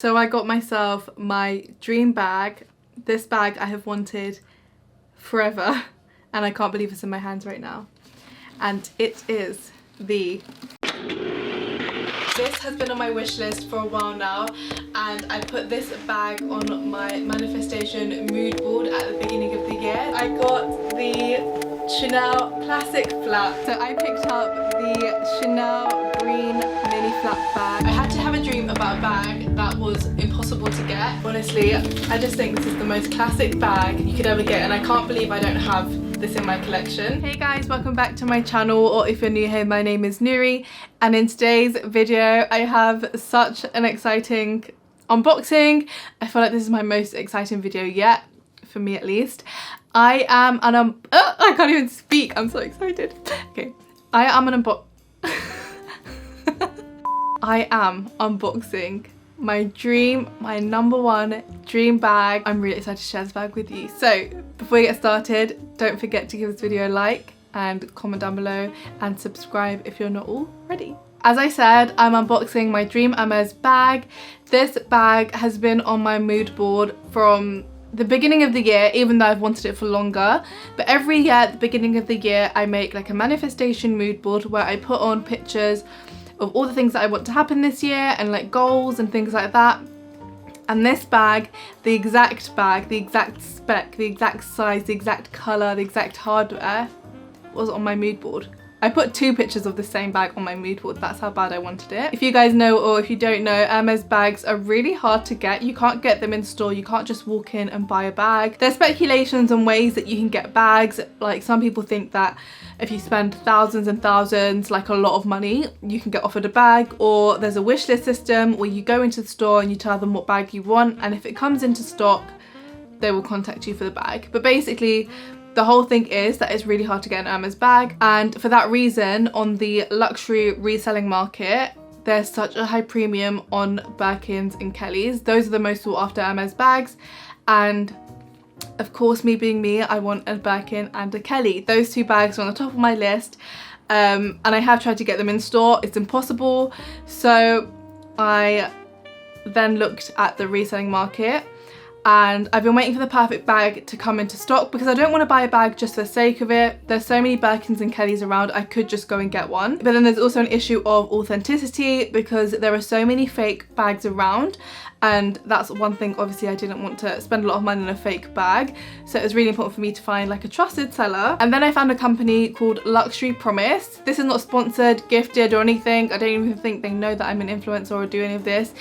So I got myself my dream bag. This bag I have wanted forever and I can't believe it's in my hands right now. And it is the... This has been on my wish list for a while now, and I put this bag on my manifestation mood board at the beginning of the year. I got the Chanel classic flap. So I picked up the Chanel green mini flap bag. I had to have a dream about a bag that was impossible to get. Honestly, I just think this is the most classic bag you could ever get, and I can't believe I don't have this in my collection. Hey guys, welcome back to my channel, or if you're new here, my name is Noorie, and in today's video I have such an exciting unboxing. I feel like this is my most exciting video yet, for me at least. I can't even speak, I'm so excited. Okay, I am unboxing my number one dream bag. I'm really excited to share this bag with you. So before we get started, don't forget to give this video a like and comment down below and subscribe if you're not already. As I said, I'm unboxing my dream Hermes bag. This bag has been on my mood board from the beginning of the year, even though I've wanted it for longer. But every year at the beginning of the year I make like a manifestation mood board where I put on pictures of all the things that I want to happen this year and like goals and things like that. And this bag, the exact spec, the exact size, the exact colour, the exact hardware was on my mood board. I put 2 pictures of the same bag on my mood board. That's how bad I wanted it. If you guys know, or if you don't know, Hermes bags are really hard to get. You can't get them in store. You can't just walk in and buy a bag. There's speculations on ways that you can get bags. Like, some people think that if you spend thousands and thousands, like a lot of money, you can get offered a bag. Or there's a wish list system where you go into the store and you tell them what bag you want, and if it comes into stock, they will contact you for the bag. But basically, the whole thing is that it's really hard to get an Hermes bag, and for that reason, on the luxury reselling market, there's such a high premium on Birkins and Kellys. Those are the most sought after Hermes bags, and of course, me being me, I want a Birkin and a Kelly. Those 2 bags are on the top of my list, and I have tried to get them in store. It's impossible. So I then looked at the reselling market, and I've been waiting for the perfect bag to come into stock because I don't want to buy a bag just for the sake of it. There's so many Birkins and Kellys around, I could just go and get one. But then there's also an issue of authenticity because there are so many fake bags around, and that's one thing obviously I didn't want to spend a lot of money on a fake bag. So it was really important for me to find like a trusted seller. And then I found a company called Luxury Promise. This is not sponsored, gifted or anything. I don't even think they know that I'm an influencer or do any of this.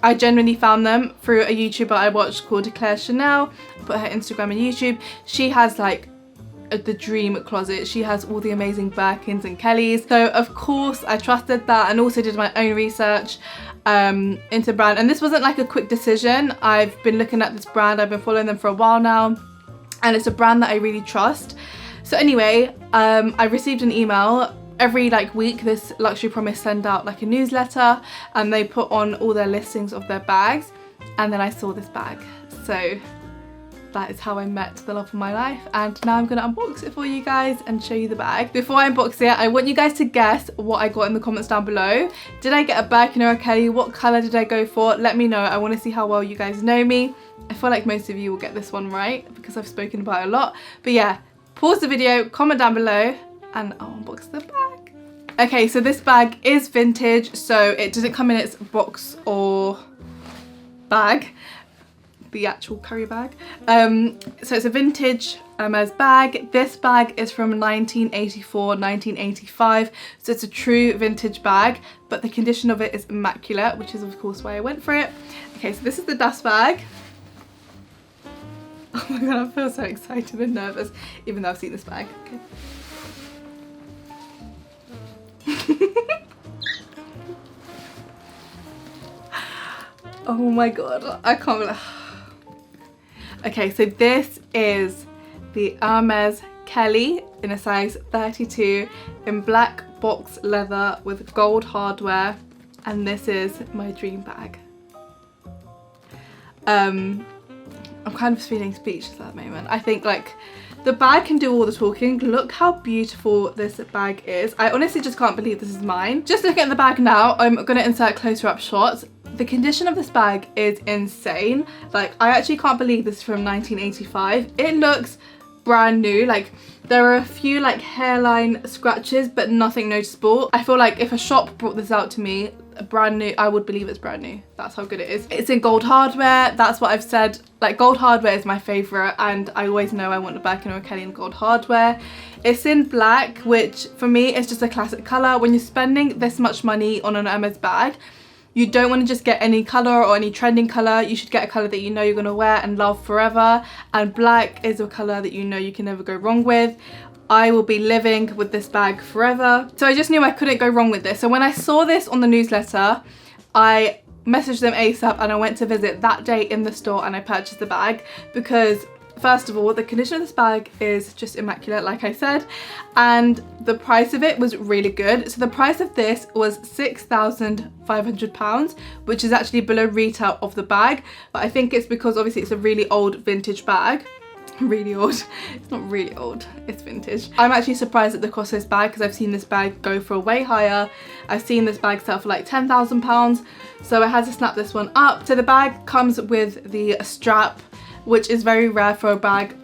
I genuinely found them through a YouTuber I watched called Claire Chanel. Put her Instagram and YouTube. She has like the dream closet. She has all the amazing Birkins and Kellys. So of course I trusted that, and also did my own research into brand. And this wasn't like a quick decision. I've been looking at this brand, I've been following them for a while now, and it's a brand that I really trust. So anyway, I received an email. Every like week, this Luxury Promise send out like a newsletter, and they put on all their listings of their bags, and then I saw this bag. So that is how I met the love of my life, and now I'm gonna unbox it for you guys and show you the bag. Before I unbox it, I want you guys to guess what I got in the comments down below. Did I get a Birkin or a Kelly? What colour did I go for? Let me know. I want to see how well you guys know me. I feel like most of you will get this one right because I've spoken about it a lot. But yeah, pause the video, comment down below, and I'll unbox the bag. Okay, so this bag is vintage, so it doesn't come in its box or bag, the actual carry bag. So it's a vintage Hermes bag. This bag is from 1984, 1985, so it's a true vintage bag, but the condition of it is immaculate, which is of course why I went for it. Okay, so this is the dust bag. Oh my god, I feel so excited and nervous, even though I've seen this bag. Okay. Oh my god, I can't believe. Okay, so this is the Hermes Kelly in a size 32 in black box leather with gold hardware, and this is my dream bag. I'm kind of feeling speechless at the moment. I think like the bag can do all the talking. Look how beautiful this bag is. I honestly just can't believe this is mine. Just looking at the bag now, I'm gonna insert closer up shots. The condition of this bag is insane. Like, I actually can't believe this is from 1985. It looks brand new. Like, there are a few like hairline scratches, but nothing noticeable. I feel like if a shop brought this out to me brand new, I would believe it's brand new. That's how good it is. It's in gold hardware. That's what I've said. Like, gold hardware is my favorite, and I always know I want a Birkin or a Kelly in gold hardware. It's in black, which for me is just a classic color. When you're spending this much money on an Hermes bag, you don't want to just get any colour or any trending colour. You should get a colour that you know you're going to wear and love forever. And black is a colour that you know you can never go wrong with. I will be living with this bag forever. So I just knew I couldn't go wrong with this. So when I saw this on the newsletter, I messaged them ASAP and I went to visit that day in the store and I purchased the bag because, first of all, the condition of this bag is just immaculate, like I said, and the price of it was really good. So the price of this was £6,500, which is actually below retail of the bag, but I think it's because obviously it's a really old vintage bag. Really old. It's not really old, it's vintage. I'm actually surprised at the cost of this bag because I've seen this bag go for way higher. I've seen this bag sell for like £10,000, so I had to snap this one up. So the bag comes with the strap, which is very rare for a bag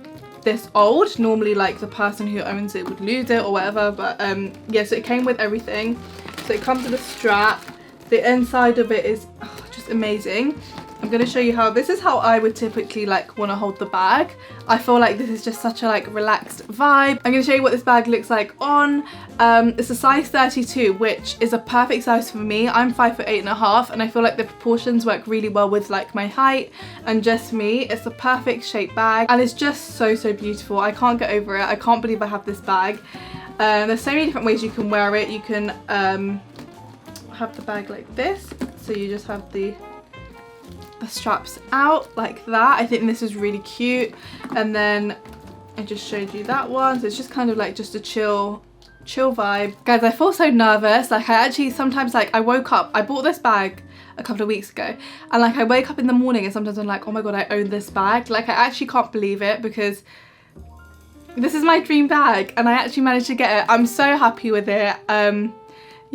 this old. Normally like the person who owns it would lose it or whatever, but yeah, so it came with everything. So it comes with a strap. The inside of it is just amazing. I'm going to show you how, this is how I would typically like want to hold the bag. I feel like this is just such a like relaxed vibe. I'm going to show you what this bag looks like on. It's a size 32, which is a perfect size for me. I'm 5'8.5", and I feel like the proportions work really well with like my height and just me. It's a perfect shape bag and it's just so beautiful. I can't get over it. I can't believe I have this bag. There's so many different ways you can wear it. You can have the bag like this, so you just have the straps out like that. I think this is really cute. And then I just showed you that one, so it's just kind of like just a chill vibe. Guys, I feel so nervous. Like, I actually sometimes, like, I woke up, I bought this bag a couple of weeks ago, and like I wake up in the morning and sometimes I'm like, oh my god, I own this bag. Like, I actually can't believe it because this is my dream bag and I actually managed to get it. I'm so happy with it.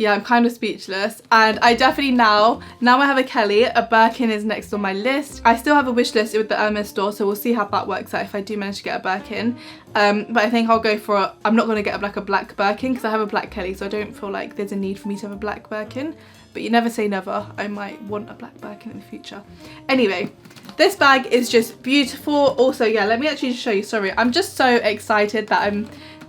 Yeah, I'm kind of speechless, and I definitely now I have a Kelly, a Birkin is next on my list. I still have a wish list with the Hermes store, so we'll see how that works out if I do manage to get a Birkin. But I think I'll go for I'm not going to get a black Birkin because I have a black Kelly, so I don't feel like there's a need for me to have a black Birkin. But you never say never, I might want a black Birkin in the future. Anyway, this bag is just beautiful. Also, yeah, let me actually show you. Sorry, I'm just so excited that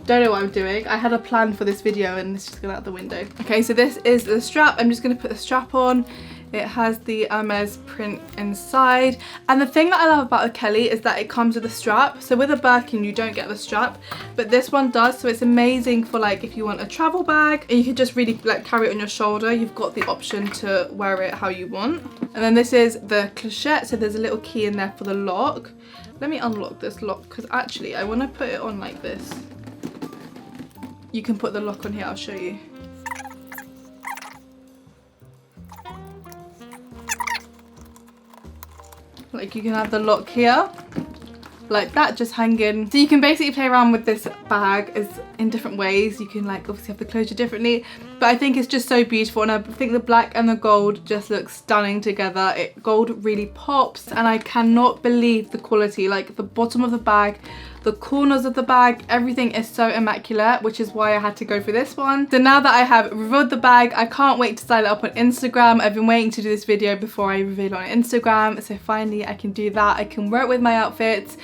don't know what I'm doing. I had a plan for this video and it's just gone out the window. Okay, so this is the strap. I'm just going to put the strap on. It has the Hermes print inside. And the thing that I love about a Kelly is that it comes with a strap. So with a Birkin, you don't get the strap, but this one does. So it's amazing for like if you want a travel bag and you can just really like carry it on your shoulder. You've got the option to wear it how you want. And then this is the clochette. So there's a little key in there for the lock. Let me unlock this lock because actually I want to put it on like this. You can put the lock on here, I'll show you. Like, you can have the lock here, like that, just hanging. So you can basically play around with this bag in different ways. You can like obviously have the closure differently, but I think it's just so beautiful, and I think the black and the gold just look stunning together. Gold really pops, and I cannot believe the quality. Like the bottom of the bag, the corners of the bag, everything is so immaculate, which is why I had to go for this one. So now that I have revealed the bag, I can't wait to style it up on Instagram. I've been waiting to do this video before I reveal it on Instagram, so finally I can do that. I can wear it with my outfits.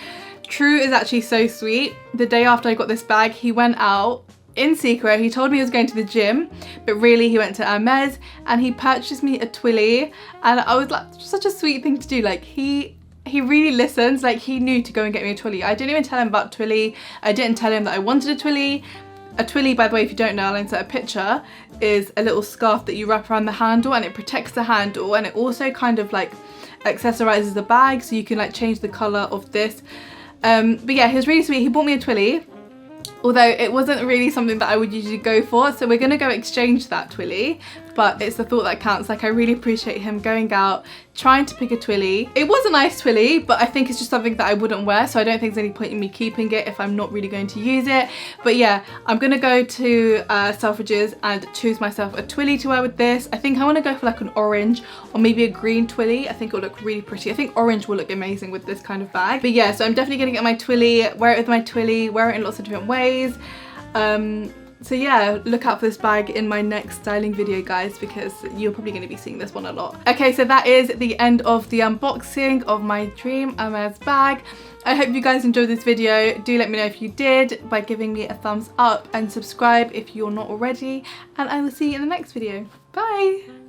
True is actually so sweet. The day after I got this bag, he went out in secret. He told me he was going to the gym, but really he went to Hermes and he purchased me a twilly, and I was like, such a sweet thing to do. Like he really listens. Like, he knew to go and get me a twilly. I didn't even tell him about twilly. I didn't tell him that I wanted a twilly. A twilly, by the way, if you don't know, I'll insert a picture, is a little scarf that you wrap around the handle and it protects the handle, and it also kind of like accessorizes the bag, so you can like change the color of this. But yeah, he was really sweet. He bought me a twilly, although it wasn't really something that I would usually go for, so we're gonna go exchange that twilly. but it's the thought that counts. Like, I really appreciate him going out, trying to pick a twilly. It was a nice twilly, but I think it's just something that I wouldn't wear, so I don't think there's any point in me keeping it if I'm not really going to use it. But yeah, I'm gonna go to Selfridges and choose myself a twilly to wear with this. I think I want to go for like an orange or maybe a green twilly. I think it will look really pretty. I think orange will look amazing with this kind of bag. But yeah, so I'm definitely gonna get my twilly, wear it with my twilly, wear it in lots of different ways. So yeah, look out for this bag in my next styling video, guys, because you're probably going to be seeing this one a lot. Okay, so that is the end of the unboxing of my dream Hermes bag. I hope you guys enjoyed this video. Do let me know if you did by giving me a thumbs up and subscribe if you're not already, and I will see you in the next video. Bye!